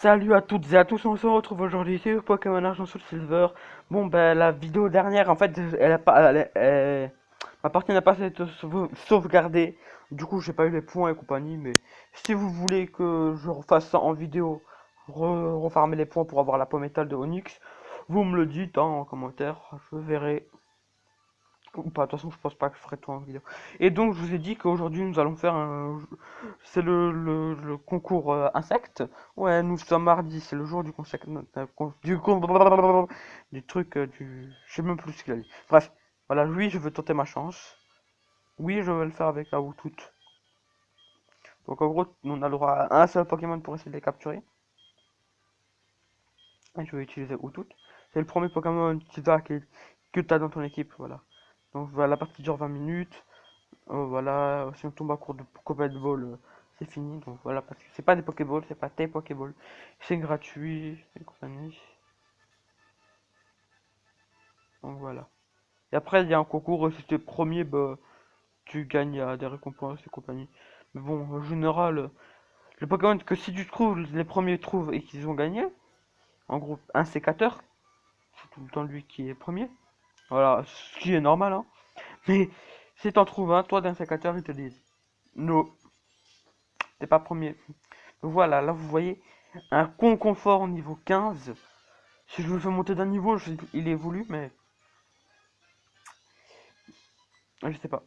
Salut à toutes et à tous, on se retrouve aujourd'hui sur Pokémon Argent Soul Silver. Bon, ben la vidéo dernière, en fait, elle a pas, ma partie n'a pas été sauvegardée. Du coup, j'ai pas eu les points et compagnie. Mais si vous voulez que je refasse ça en vidéo, refarmer les points pour avoir la pomme métal de Onyx, vous me le dites hein, en commentaire, je verrai. Ou pas, de toute façon, je pense pas que je ferai tout en vidéo. Et donc, je vous ai dit qu'aujourd'hui, nous allons faire un. C'est le concours insectes. Ouais, nous sommes mardi, c'est le jour du consec... du truc, du. Je sais même plus ce qu'il a dit. Bref, voilà, oui, je veux tenter ma chance. Oui, je vais le faire avec la Woutout. Donc, en gros, on a le droit à un seul Pokémon pour essayer de les capturer. Et je vais utiliser Woutout. C'est le premier Pokémon que tu as dans ton équipe, voilà. Donc, voilà, la partie dure 20 minutes. Voilà, si on tombe à court de Pokéball, c'est fini. Donc voilà, parce que c'est pas des Pokéballs, c'est pas tes Pokéballs. C'est gratuit et compagnie. Donc voilà. Et après, il y a un concours, si t'es premier, bah, tu gagnes des récompenses et compagnie. Mais bon, en général, le Pokémon que si tu trouves, les premiers trouvent et qu'ils ont gagné, en gros, un sécateur, c'est tout le temps lui qui est premier. Voilà, ce qui est normal, hein. Mais si t'en trouves un, toi d'un sécateur, ils te disent, no, t'es pas premier. Voilà, là vous voyez un confort au niveau 15. Si je le fais monter d'un niveau, il évolue, mais je sais pas.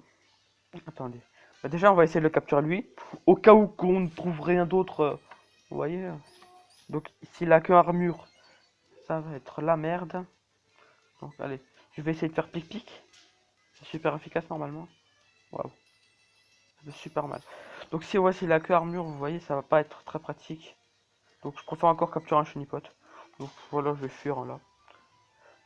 Attendez. Bah, déjà, on va essayer de le capturer lui. Au cas où qu'on ne trouve rien d'autre, vous voyez. Donc, s'il a que armure, ça va être la merde. Donc, allez, je vais essayer de faire pic-pic. C'est super efficace normalement. Waouh, ça fait super mal. Donc, si ouais, s'il a que armure, vous voyez, ça va pas être très pratique. Donc, je préfère encore capturer un chenipot. Donc, voilà, je vais fuir là.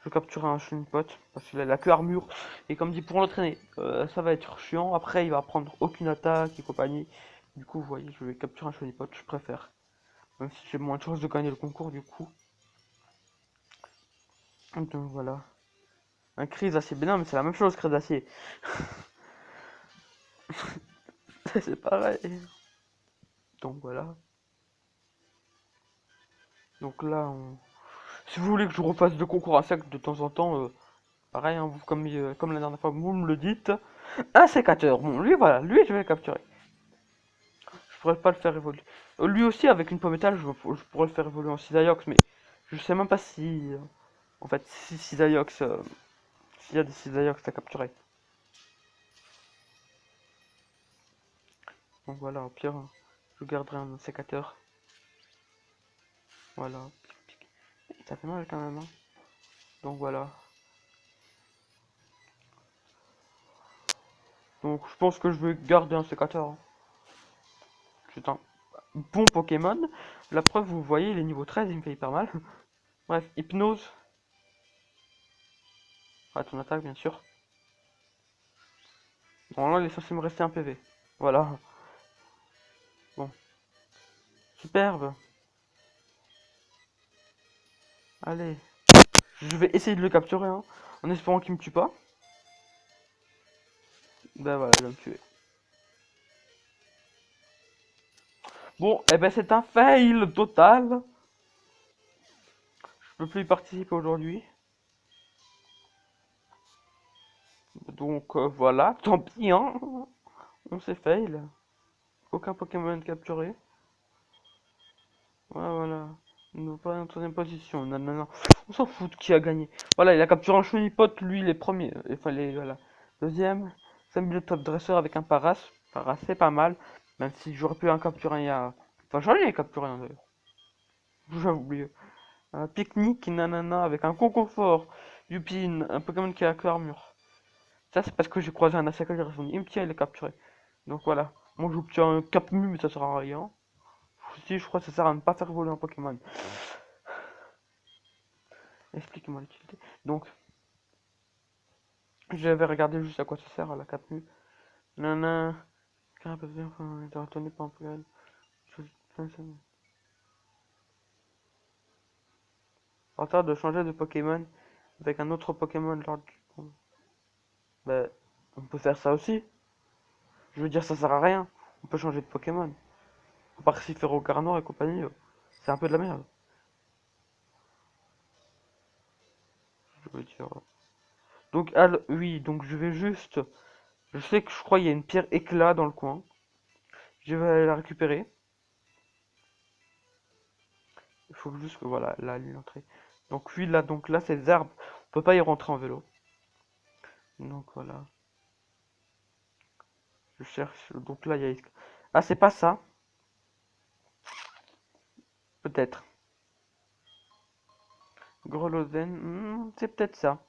Je capture un Chunipot parce qu'il a la queue armure et comme dit pour l'entraîner ça va être chiant. Après il va prendre aucune attaque et compagnie. Du coup vous voyez je vais capturer un Chunipot, je préfère. Même si j'ai moins de chances de gagner le concours du coup. Donc voilà. Un crise d'acier, mais non mais c'est la même chose crise d'acier. C'est pareil. Donc voilà. Donc là si vous voulez que je refasse de concours insectes de temps en temps, pareil hein, comme la dernière fois vous me le dites. Un sécateur, bon lui voilà, lui je vais le capturer. Je pourrais pas le faire évoluer. Lui aussi, avec une pomme métal, je pourrais le faire évoluer en Cisaiox, mais je sais même pas si. En fait, si Cisaiox. S'il y a des Cisaiox à capturer. Donc voilà, au pire, je garderai un sécateur. Voilà. Ça fait mal quand même, hein. Donc voilà. Donc je pense que je vais garder un sécateur, hein. C'est un bon Pokémon. La preuve, vous voyez, il est niveau 13, il me fait hyper mal. Bref, hypnose. Ah, ton attaque, bien sûr. Normalement, il est censé me rester un PV. Voilà. Bon. Superbe. Allez. Je vais essayer de le capturer, hein, en espérant qu'il me tue pas. Ben voilà, il va me tuer. Bon, et ben c'est un fail total. Je peux plus y participer aujourd'hui. Donc voilà, tant pis, hein. On s'est fail. Aucun Pokémon capturé. Voilà, voilà. Nous pas en troisième position. Non, non, non. On s'en fout de qui a gagné. Voilà, il a capturé un Chunipot, lui, il est premier. Il fallait, voilà. Deuxième, Samuel le top dresseur avec un Paras. Paras, c'est pas mal. Même si j'aurais pu en capturer un il y a. Enfin, j'en ai capturé un d'ailleurs. J'avais oublié. Un pique-nique, nanana, avec un concours Yupin, un Pokémon qui a que armure. Ça, c'est parce que j'ai croisé un Asaka, j'ai répondu, il me tient, il est capturé. Donc voilà. Moi, j'obtiens un Capmu, mais ça sert à rien. Si, je crois que ça sert à ne pas faire voler un Pokémon. Explique-moi l'utilité. Donc, j'avais regardé juste à quoi ça sert, la Capmu. Nanana. Carapazien, enfin, il est retourné par un Pokémon. Tenter de changer de Pokémon avec un autre Pokémon lors du. Bah, on peut faire ça aussi. Je veux dire, ça sert à rien. On peut changer de Pokémon. À part si faire au Noir et compagnie. C'est un peu de la merde. Je veux dire. Donc, oui, donc je vais juste. Je sais que je crois qu'il y a une pierre éclat dans le coin. Je vais aller la récupérer. Il faut juste que voilà, là, l'entrée. Donc oui, là, c'est des arbres. On peut pas y rentrer en vélo. Donc voilà. Je cherche. Donc là, il y a. Ah, c'est pas ça. Peut-être. Greloden. C'est peut-être ça.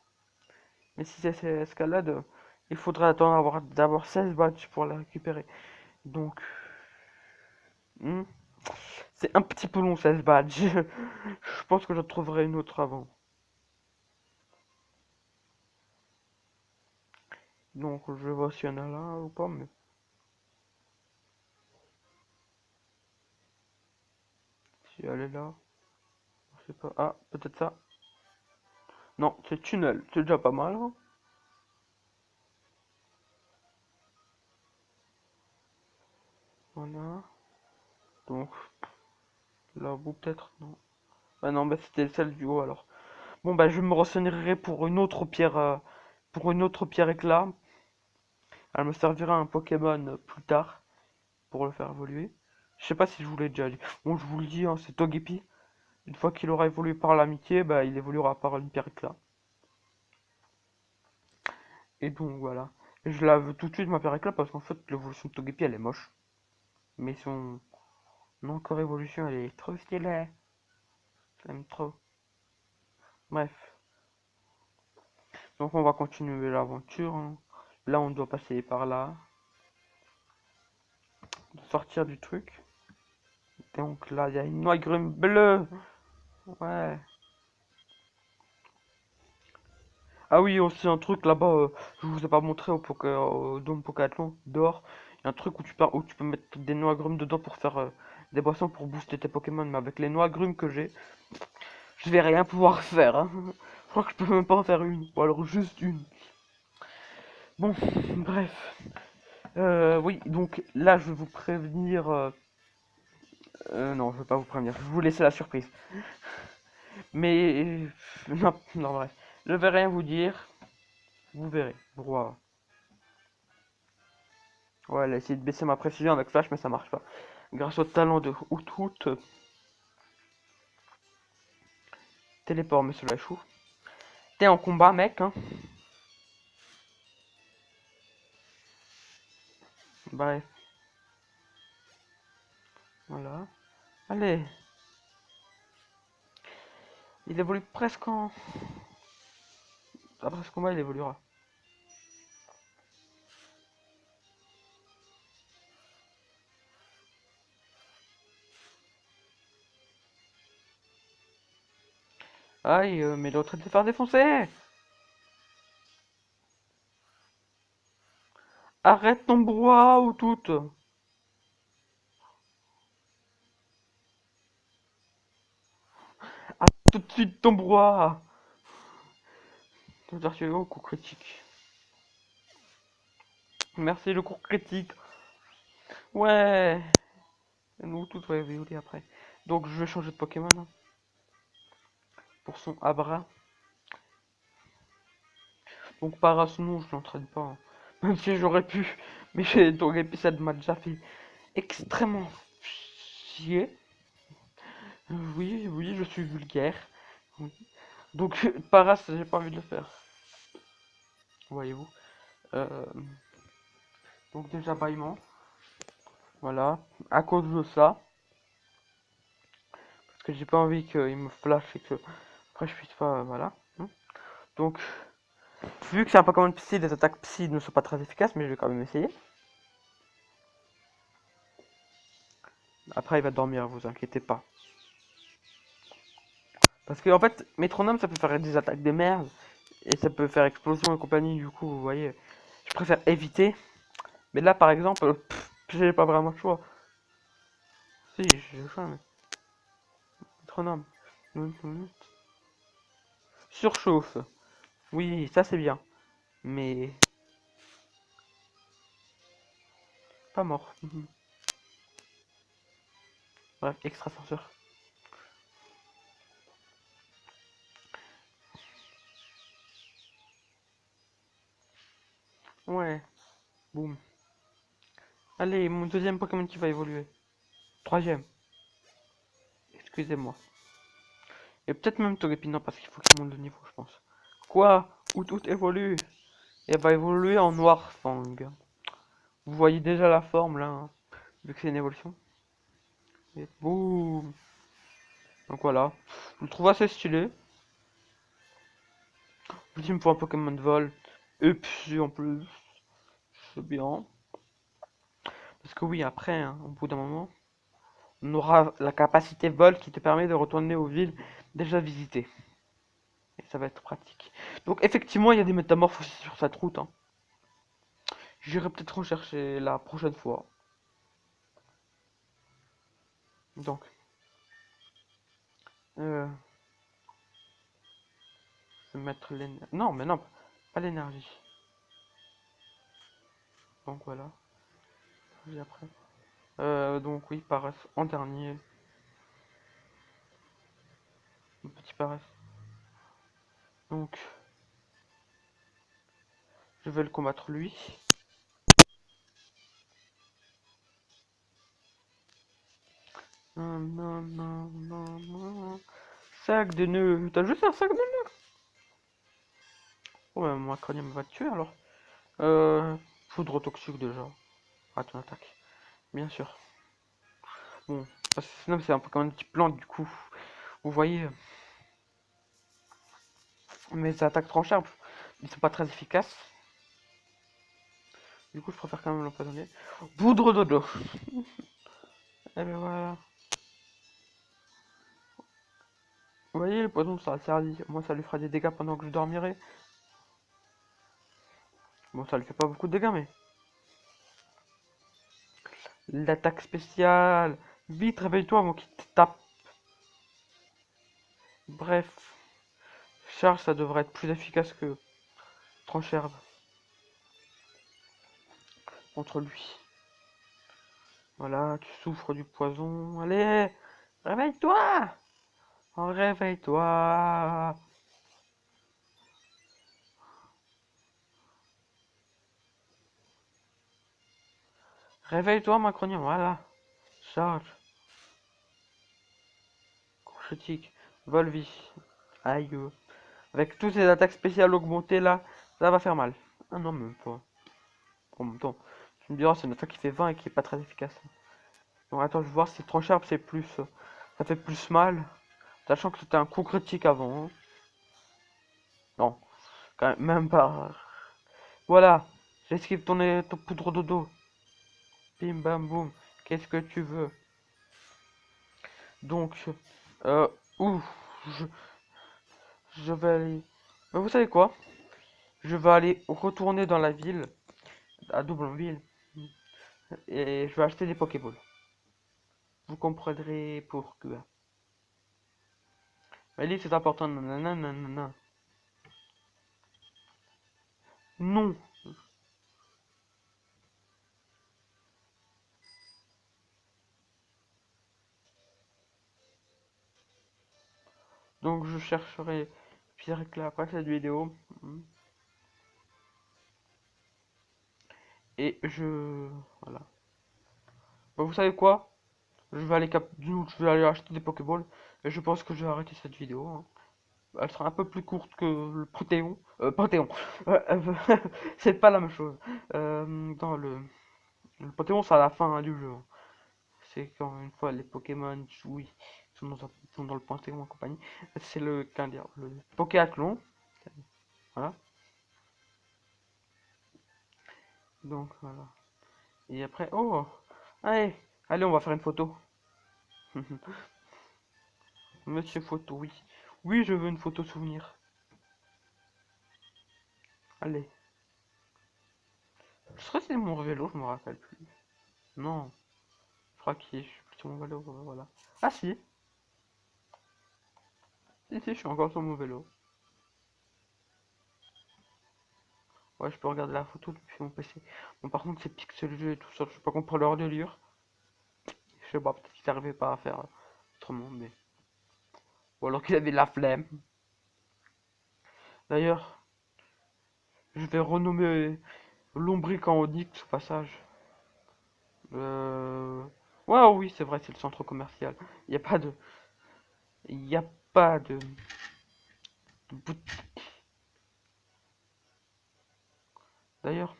Mais si c'est escalade, il faudra attendre d'avoir 16 badges pour la récupérer. Donc. hmm, c'est un petit peu long 16 badges. Je pense que je trouverai une autre avant. Donc je vois s'il y en a là ou pas, mais si elle est là, je sais pas. Ah, peut-être ça. Non, c'est tunnel, c'est déjà pas mal, hein. Voilà. Donc là, vous peut-être, non. Ah non, bah c'était celle du haut alors. Bon bah je me renseignerai pour une autre pierre éclat. Elle me servira un Pokémon plus tard pour le faire évoluer. Je sais pas si je vous l'ai déjà dit. Bon, je vous le dis, hein, c'est Togepi. Une fois qu'il aura évolué par l'amitié, bah il évoluera par une pierre éclat. Et donc voilà. Et je la veux tout de suite ma pierre éclat parce qu'en fait l'évolution de Togepi elle est moche. Mais son encore évolution elle est trop stylée. J'aime trop. Bref. Donc on va continuer l'aventure, hein. Là on doit passer par là. Sortir du truc. Donc là il y a une noix grume bleue. Ouais. Ah oui, aussi un truc là-bas, je vous ai pas montré au Dôme Pocathlon, dehors. Il y a un truc où tu peux mettre des noix agrumes dedans pour faire des boissons pour booster tes Pokémon. Mais avec les noix agrumes que j'ai, je vais rien pouvoir faire, hein. Je crois que je peux même pas en faire une. Ou alors juste une. Bon, bref. Oui, donc là je vais vous prévenir. Non, je vais pas vous prévenir. Je vais vous laisser la surprise. Mais. Non, non, bref. Je vais rien vous dire. Vous verrez. Brouhaha. Ouais, elle a essayé de baisser ma précision avec Flash, mais ça marche pas. Grâce au talent de Hoot, téléport, monsieur Lachou. T'es en combat, mec, hein. Bref, voilà. Allez. Il évolue presque en. Après ce combat, il évoluera. Aïe, mais il est en train de se faire défoncer. Arrête ton brouhaha ou tout. Arrête tout de suite ton brouhaha. Arthur, coup critique. Merci le cours critique. Ouais. Nous, tout va évoluer après. Donc, je vais changer de Pokémon, hein, pour son Abra. Donc, Parasounou, je l'entraîne pas, hein. Même si j'aurais pu. Mais ton épisode m'a déjà fait extrêmement chier. Oui, oui, je suis vulgaire. Oui. Donc, Paras, j'ai pas envie de le faire. Voyez-vous. Euh, donc, déjà, bâillement. Voilà. À cause de ça. Parce que j'ai pas envie qu'il me flash et que après je puisse pas. Voilà. Donc, vu que c'est un Pokémon psy, les attaques psy ne sont pas très efficaces, mais je vais quand même essayer. Après, il va dormir, vous inquiétez pas. Parce que, en fait, métronome, ça peut faire des attaques de merde. Et ça peut faire explosion et compagnie, du coup, vous voyez. Je préfère éviter. Mais là, par exemple, j'ai pas vraiment le choix. Si, j'ai le choix, mais. Métronome. Surchauffe. Oui, ça c'est bien. Mais. Pas mort. Bref, extra censure. Allez, mon deuxième Pokémon qui va évoluer. Troisième. Excusez-moi. Et peut-être même Togepi, non, parce qu'il faut qu'il monte de niveau, je pense. Quoi? Où tout évolue? Et va évoluer en Noir Fang. Vous voyez déjà la forme là, hein, vu que c'est une évolution. Et boum. Donc voilà. Je le trouve assez stylé. Je dis, il me faut un Pokémon de vol. Et puis en plus, c'est bien. Parce que oui, après, hein, au bout d'un moment, on aura la capacité vol qui te permet de retourner aux villes déjà visitées. Et ça va être pratique. Donc effectivement, il y a des métamorphes aussi sur cette route, hein. J'irai peut-être rechercher la prochaine fois. Donc, euh, je vais mettre l'énergie. Non, mais non, pas l'énergie. Donc voilà. Et après. Donc oui, paresse en dernier. Un petit paresse. Donc, je vais le combattre lui. Non, non, non, non, non. Sac de nœuds. T'as juste un sac de nœuds? Oh, bah, moi, Cranium va te tuer alors. Foudre toxique déjà. Ah, ton attaque. Bien sûr. Bon, parce que sinon, c'est un peu comme un petit plante du coup. Vous voyez, mes attaques tranchées, ils sont pas très efficaces. Du coup, je préfère quand même l'empoisonner. Poudre dodo. Et ben voilà. Vous voyez, le poison, ça a servi. Moi, ça lui fera des dégâts pendant que je dormirai. Bon, ça lui fait pas beaucoup de dégâts, mais. L'attaque spéciale. Vite, réveille-toi avant qu'il te tape. Bref. Charge, ça devrait être plus efficace que Trancherbe contre lui. Voilà, tu souffres du poison. Allez, réveille-toi! Réveille-toi! Réveille-toi, Macronien, voilà. Charge. Critique. Volvi. Aïe. Avec toutes ces attaques spéciales augmentées là, ça va faire mal. Ah non, même pas. En même temps, tu me diras, c'est une attaque qui fait 20 et qui est pas très efficace. Donc attends, je vais voir si Trancherbe c'est plus. Ça fait plus mal. Sachant que c'était un coup critique avant, hein. Non, quand même pas. Voilà, j'esquive ton poudre de dos. Bim bam boum. Qu'est-ce que tu veux? Donc, euh, ouh, je, je vais aller. Mais vous savez quoi? Je vais aller retourner dans la ville, à Doublonville, et je vais acheter des Pokéballs. Vous comprendrez pourquoi. Mais lui, c'est important. Nanana, nanana. Non. Donc, je chercherai Pierre Claire après cette vidéo. Et je. Voilà. Bah, vous savez quoi? Je vais aller acheter des Pokéballs. Et je pense que je vais arrêter cette vidéo, hein. Elle sera un peu plus courte que le Panthéon. Panthéon. C'est pas la même chose. Dans le Panthéon, c'est à la fin, hein, du jeu, hein. C'est quand une fois les Pokémon oui, sont dans le Panthéon en compagnie. C'est comment dire, le Pokéathlon. Voilà. Donc voilà. Et après, oh, allez, allez, on va faire une photo. Monsieur photo, oui. Oui, je veux une photo souvenir. Allez. Je serais c'est mon vélo, je me rappelle plus. Non, je crois que je suis plus sur mon vélo, voilà. Ah si, si, je suis encore sur mon vélo. Ouais, je peux regarder la photo depuis mon PC. Bon, par contre, c'est pixelisé et tout ça, je sais pas comprendre leur délire. Je sais pas, peut-être qu'ils n'arrivaient pas à faire autrement, mais. Ou alors qu'ils avaient la flemme. D'ailleurs, je vais renommer Lombric en Onyx au passage. Euh... Ouais, oui, c'est vrai, c'est le centre commercial. Il n'y a pas de... Il n'y a pas de boutique. D'ailleurs,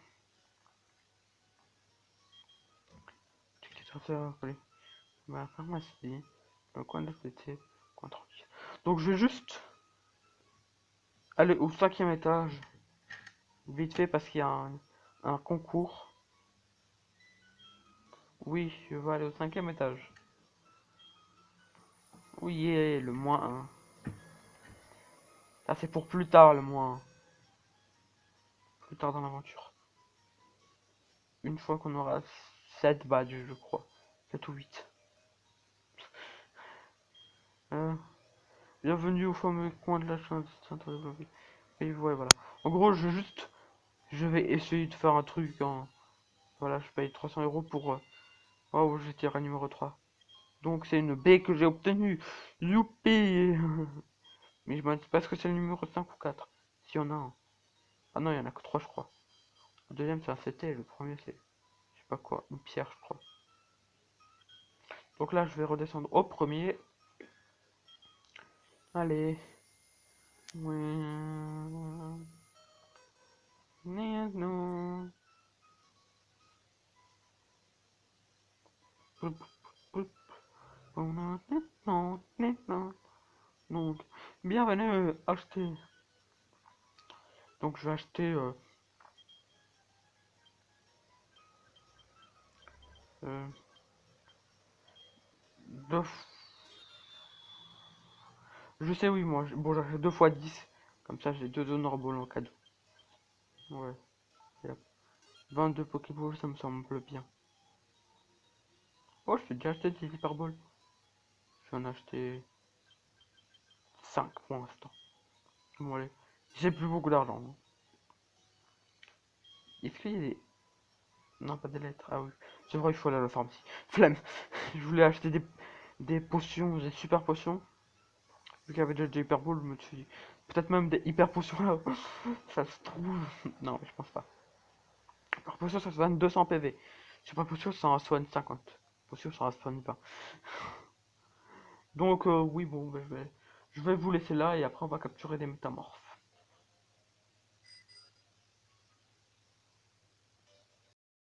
ma pharmacie, le coin de la PT, coin tranquille. Donc je vais juste aller au 5e étage, vite fait, parce qu'il y a un concours. Oui, je vais aller au 5e étage. Oui, le moins 1. Ça, c'est pour plus tard, le moins 1. Plus tard dans l'aventure. Une fois qu'on aura 7 badges, je crois. 7 ou 8. Euh, bienvenue au fameux coin de la chambre. Et ouais, voilà. En gros, je vais essayer de faire un truc. Voilà, je paye 300 € pour... Oh, j'étais à numéro 3. Donc c'est une B que j'ai obtenue. Youpi. Mais je me dis pas ce que c'est le numéro 5 ou 4. S'il y en a un. Ah non, il y en a que 3, je crois. Le deuxième, c'est un CT. Le premier, c'est... Je sais pas quoi. Une pierre, je crois. Donc là, je vais redescendre au premier. Allez. Ouais. Non. Donc, bienvenue acheter. Donc, je vais acheter euh, deux. Je sais, oui, moi. Bon, j'achète 2 fois 10. Comme ça, j'ai 2 honorables en cadeau. Ouais. Yep. 22 Pokéballs, ça me semble bien. Oh, je vais déjà acheté des Hyperballs. Je vais en acheter 5 pour l'instant. Bon, allez. J'ai plus beaucoup d'argent. Hein. Est-ce qu'il y a des... Non, pas des lettres. Ah oui. C'est vrai, il faut aller à la pharmacie. Flemme. Je voulais acheter des potions, des super potions. Vu qu'il y avait déjà des hyper balls, je me suis dit. Peut-être même des hyper potions là. Ça se trouve. Non, mais je pense pas. Hyper potion, ça se soigne 200 PV. Super potion, ça en soigne 50. Potion, ça en soigne 20. Donc, oui, bon, je vais vous laisser là et après, on va capturer des métamorphes.